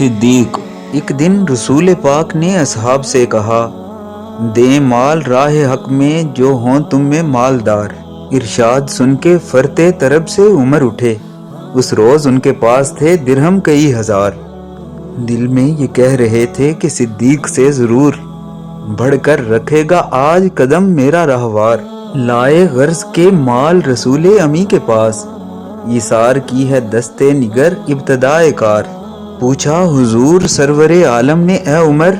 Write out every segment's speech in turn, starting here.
صدیق۔ ایک دن رسول پاک نے اصحاب سے کہا، دیں مال راہ حق میں جو ہوں تم میں مالدار۔ ارشاد سن کے فرتے طرب سے عمر اٹھے، اس روز ان کے پاس تھے درہم کئی ہزار۔ دل میں یہ کہہ رہے تھے کہ صدیق سے ضرور بڑھ کر رکھے گا آج قدم میرا راہوار۔ لائے غرض کے مال رسول امی کے پاس، ایثار کی ہے دستے نگر ابتدائے کار۔ پوچھا حضور سرور عالم نے، اے عمر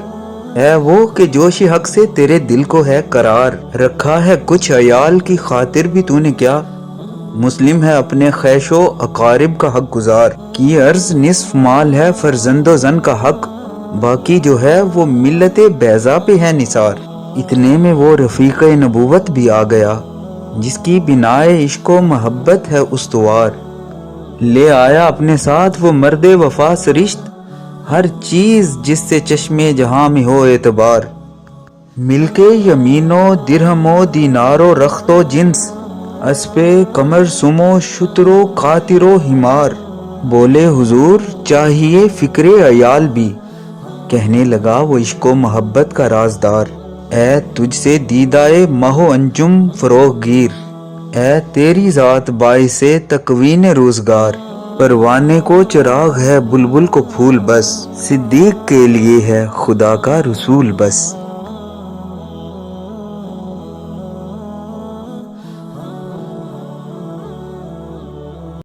اے وہ کہ جوش حق سے تیرے دل کو ہے قرار، رکھا ہے کچھ عیال کی خاطر بھی تو نے کیا؟ مسلم ہے اپنے خیش و اقارب کا حق گزار، کی عرض نصف مال ہے فرزند و زن کا حق، باقی جو ہے وہ ملت بیضا پہ ہے نثار۔ اتنے میں وہ رفیق نبوت بھی آ گیا، جس کی بنائے عشق و محبت ہے استوار۔ لے آیا اپنے ساتھ وہ مرد وفا سرشت، ہر چیز جس سے چشمے جہاں میں ہو اعتبار۔ مل کے یمین و درہم و دینار و رخت و جنس، اسپِ قمر سم و شتر و قاطر و حمار۔ بولے حضور چاہیے فکر عیال بھی، کہنے لگا وہ عشق و محبت کا رازدار۔ اے تجھ سے دیدائے ماہ و انجم فروغ گیر، اے تیری ذات باعث تکوین روزگار۔ پروانے کو چراغ ہے بلبل کو پھول بس، صدیق کے لیے ہے خدا کا رسول بس۔